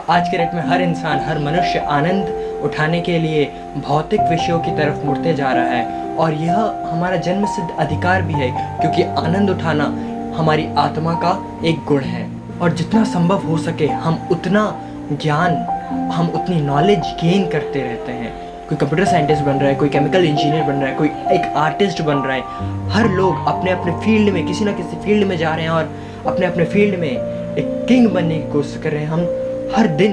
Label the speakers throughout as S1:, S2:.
S1: आज के डेट में हर इंसान, हर मनुष्य आनंद उठाने के लिए भौतिक विषयों की तरफ मुड़ते जा रहा है और यह हमारा जन्मसिद्ध अधिकार भी है, क्योंकि आनंद उठाना हमारी आत्मा का एक गुण है। और जितना संभव हो सके हम उतना ज्ञान, हम उतनी नॉलेज गेन करते रहते हैं। कोई कंप्यूटर साइंटिस्ट बन रहा है, कोई केमिकल इंजीनियर बन रहा है, कोई एक आर्टिस्ट बन रहा है। हर लोग अपने अपने फील्ड में, किसी ना किसी फील्ड में जा रहे हैं और अपने अपने फील्ड में एक किंग बनने की कोशिश कर रहे हैं। हम हर दिन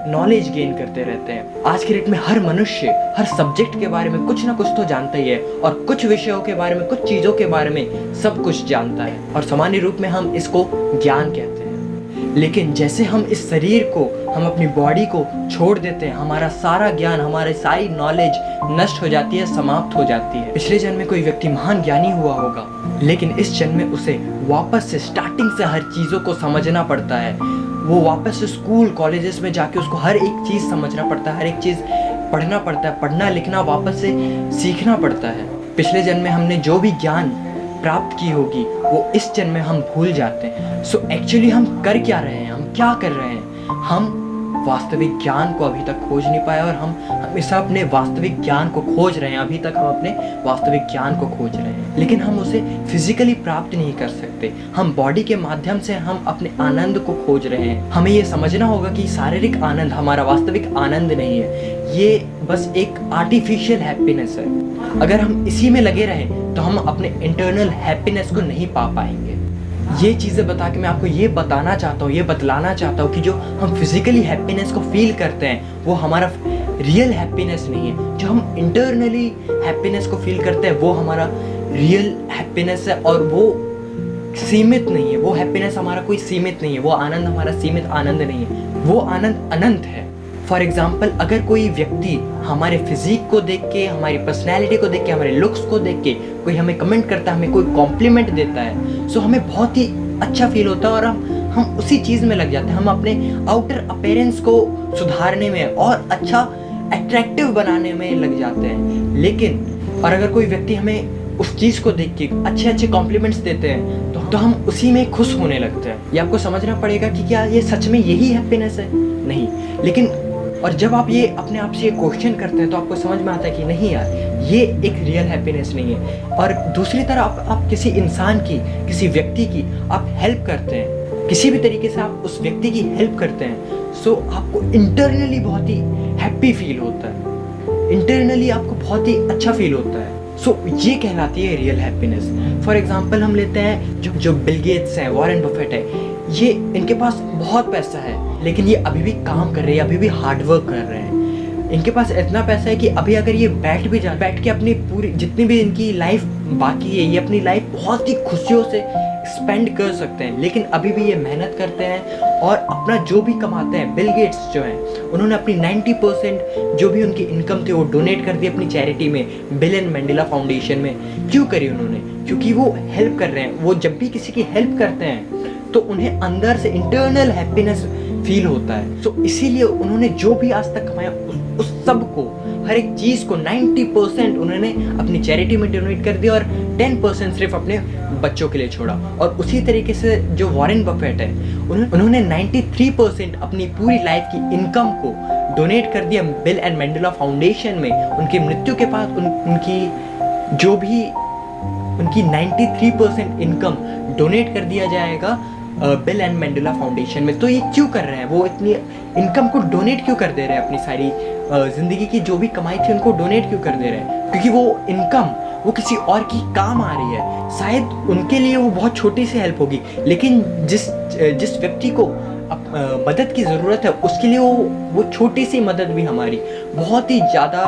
S1: नॉलेज गेन करते रहते हैं। आज के डेट में हर मनुष्य हर सब्जेक्ट के बारे में कुछ ना कुछ तो जानता ही है और कुछ विषयों के बारे में, कुछ चीज़ों के बारे में सब कुछ जानता है और सामान्य रूप में हम इसको ज्ञान कहते हैं। लेकिन जैसे हम इस शरीर को, हम अपनी बॉडी को छोड़ देते हैं, हमारा सारा ज्ञान, हमारी सारी नॉलेज नष्ट हो जाती है, समाप्त हो जाती है। पिछले जन्म में कोई व्यक्ति महान ज्ञानी हुआ होगा, लेकिन इस जन्म में उसे वापस से स्टार्टिंग से हर चीज़ों को समझना पड़ता है। वो वापस से स्कूल कॉलेजेस में जाके उसको हर एक चीज़ समझना पड़ता है, हर एक चीज़ पढ़ना पड़ता है, पढ़ना लिखना वापस से सीखना पड़ता है। पिछले जन्म में हमने जो भी ज्ञान प्राप्त की होगी वो इस जन्म में हम भूल जाते हैं। सो एक्चुअली हम कर क्या रहे हैं, हम क्या कर रहे हैं? हम वास्तविक ज्ञान को अभी तक खोज नहीं पाए और हम हमेशा अपने वास्तविक ज्ञान को खोज रहे हैं। अभी तक हम अपने वास्तविक ज्ञान को खोज रहे हैं, लेकिन हम उसे फिजिकली प्राप्त नहीं कर सकते। हम बॉडी के माध्यम से हम अपने आनंद को खोज रहे हैं। हमें ये समझना होगा कि शारीरिक आनंद हमारा वास्तविक आनंद नहीं है, ये बस एक आर्टिफिशियल हैप्पीनेस है। अगर हम इसी में लगे रहें तो हम अपने इंटरनल हैप्पीनेस को नहीं पा पाएंगे। ये चीज़ें बता के मैं आपको ये बताना चाहता हूँ, ये बतलाना चाहता हूँ कि जो हम फिजिकली हैप्पीनेस को फील करते हैं वो हमारा रियल हैप्पीनेस नहीं है। जो हम इंटरनली हैप्पीनेस को फील करते हैं वो हमारा रियल हैप्पीनेस है और वो सीमित नहीं है। वो हैप्पीनेस हमारा कोई सीमित नहीं है, वो आनंद हमारा सीमित आनंद नहीं है, वो आनंद अनंत है। फॉर एग्जाम्पल, अगर कोई व्यक्ति हमारे फिजिक को देख के, हमारी पर्सनैलिटी को देख के, हमारे लुक्स को देख के कोई हमें कमेंट करता है, हमें कोई कॉम्प्लीमेंट देता है, सो हमें बहुत ही अच्छा फील होता है और हम उसी चीज़ में लग जाते हैं। हम अपने आउटर अपीयरेंस को सुधारने में और अच्छा अट्रैक्टिव बनाने में लग जाते हैं। लेकिन और अगर कोई व्यक्ति हमें उस चीज़ को देख के अच्छे अच्छे कॉम्प्लीमेंट्स देते हैं तो हम उसी में खुश होने लगते हैं। ये आपको समझना पड़ेगा कि क्या ये सच में यही हैप्पीनेस है? नहीं। लेकिन और जब आप ये अपने आप से ये क्वेश्चन करते हैं तो आपको समझ में आता है कि नहीं यार, ये एक रियल हैप्पीनेस नहीं है। और दूसरी तरफ आप किसी इंसान की, किसी व्यक्ति की आप हेल्प करते हैं, किसी भी तरीके से आप उस व्यक्ति की हेल्प करते हैं, सो आपको इंटरनली बहुत ही हैप्पी फील होता है, इंटरनली आपको बहुत ही अच्छा फील होता है। सो ये कहलाती है रियल हैप्पीनेस। फॉर एग्जाम्पल हम लेते हैं जो बिल गेट्स हैं, वॉरेन बफेट है, ये इनके पास बहुत पैसा है लेकिन ये अभी भी काम कर रहे हैं, अभी भी हार्ड वर्क कर रहे हैं। इनके पास इतना पैसा है कि अभी अगर ये बैठ के अपनी पूरी जितनी भी इनकी लाइफ बाकी है, ये अपनी लाइफ बहुत ही खुशियों से स्पेंड कर सकते हैं, लेकिन अभी भी ये मेहनत करते हैं और अपना जो भी कमाते हैं। बिल गेट्स जो हैं उन्होंने अपनी 90% जो भी उनकी इनकम थी वो डोनेट कर दी अपनी चैरिटी में, बिल एंड मैंडेला फाउंडेशन में। क्यों करी उन्होंने? क्योंकि वो हेल्प कर रहे हैं। वो जब भी किसी की हेल्प करते हैं तो उन्हें अंदर से इंटरनल हैप्पीनेस फील होता है। सो इसीलिए उन्होंने जो भी आज तक कमाया उस सब को, हर एक चीज़ को 90% उन्होंने अपनी चैरिटी में डोनेट कर दिया और 10% सिर्फ अपने बच्चों के लिए छोड़ा। और उसी तरीके से जो वॉरेन बफेट है उन्होंने 93% अपनी पूरी लाइफ की इनकम को डोनेट कर दिया बिल एंड मैंडेला फाउंडेशन में। उनकी मृत्यु के बाद उनकी जो भी उनकी 93% इनकम डोनेट कर दिया जाएगा बिल एंड मैंडेला फाउंडेशन में। तो ये क्यों कर रहे हैं? वो इतनी इनकम को डोनेट क्यों कर दे रहे हैं? अपनी सारी ज़िंदगी की जो भी कमाई थी उनको डोनेट क्यों कर दे रहे हैं? क्योंकि वो इनकम वो किसी और की काम आ रही है। शायद उनके लिए वो बहुत छोटी सी हेल्प होगी, लेकिन जिस व्यक्ति को मदद की ज़रूरत है उसके लिए वो छोटी सी मदद भी हमारी बहुत ही ज़्यादा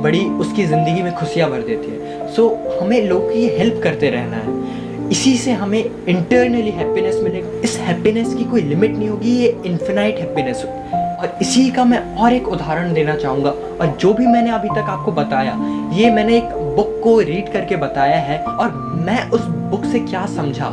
S1: बड़ी उसकी ज़िंदगी में खुशियाँ भर देती है। सो हमें लोगों की हेल्प करते रहना है, इसी से हमें इंटरनली हैप्पीनेस मिलेगा। इस हैप्पीनेस की कोई लिमिट नहीं होगी, ये इन्फिनाइट हैप्पीनेस होगी। और इसी का मैं और एक उदाहरण देना चाहूँगा। और जो भी मैंने अभी तक आपको बताया ये मैंने एक बुक को रीड करके बताया है और मैं उस बुक से क्या समझा,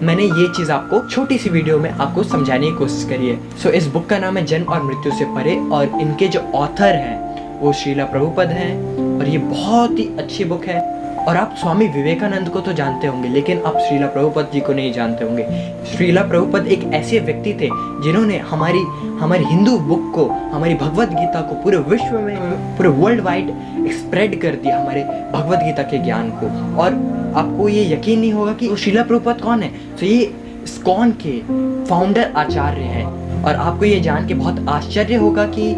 S1: मैंने ये चीज़ आपको छोटी सी वीडियो में आपको समझाने की कोशिश करी है। सो इस बुक का नाम है जन्म और मृत्यु से परे और इनके जो ऑथर हैं वो श्रीला प्रभुपद हैं और ये बहुत ही अच्छी बुक है। और आप स्वामी विवेकानंद को तो जानते होंगे, लेकिन आप श्रीला प्रभुपद जी को नहीं जानते होंगे। श्रीला प्रभुपद एक ऐसे व्यक्ति थे जिन्होंने हमारी हिंदू बुक को, हमारी भगवत गीता को पूरे विश्व में, पूरे वर्ल्ड वाइड स्प्रेड कर दिया, हमारे भगवत गीता के ज्ञान को। और आपको ये यकीन नहीं होगा कि श्रीला प्रभुपद कौन है। तो ये इस्कॉन के फाउंडर आचार्य हैं। और आपको ये जान के बहुत आश्चर्य होगा कि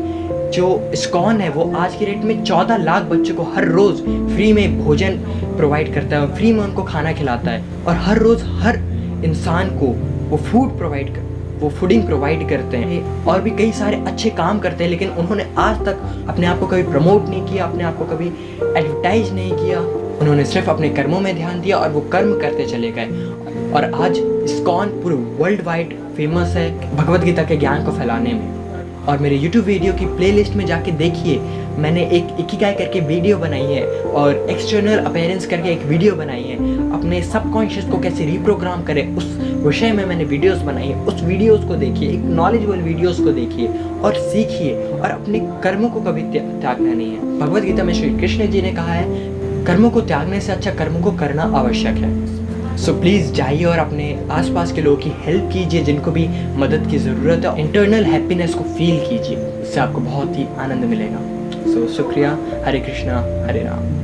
S1: जो इस्कॉन है वो आज की डेट में 14 लाख बच्चों को हर रोज़ फ्री में भोजन प्रोवाइड करता है, फ्री में उनको खाना खिलाता है। और हर रोज़ हर इंसान को वो फूडिंग प्रोवाइड करते हैं और भी कई सारे अच्छे काम करते हैं। लेकिन उन्होंने आज तक अपने आप को कभी प्रमोट नहीं किया, अपने आप को कभी एडवर्टाइज नहीं किया। उन्होंने सिर्फ अपने कर्मों में ध्यान दिया और वो कर्म करते चले गए। और आज इस्कॉन पूरे वर्ल्ड वाइड फेमस है भगवत गीता के ज्ञान को फैलाने में। और मेरे YouTube वीडियो की प्लेलिस्ट में जाके देखिए, मैंने एक इकिगाई करके वीडियो बनाई है और एक्सटर्नल अपीयरेंस करके एक वीडियो बनाई है। अपने सबकॉन्शियस को कैसे रिप्रोग्राम करें उस विषय में मैंने वीडियोस बनाई है। उस वीडियोस को देखिए, एक नॉलेजेबल वीडियोस को देखिए और सीखिए। और अपने कर्मों को कभी त्यागना नहीं है। भगवत गीता में श्री कृष्ण जी ने कहा है, कर्मों को त्यागने से अच्छा कर्मों को करना आवश्यक है। सो प्लीज़ जाइए और अपने आसपास के लोगों की हेल्प कीजिए जिनको भी मदद की ज़रूरत है। इंटरनल हैप्पीनेस को फील कीजिए, इससे आपको बहुत ही आनंद मिलेगा। सो शुक्रिया। हरे कृष्णा, हरे राम।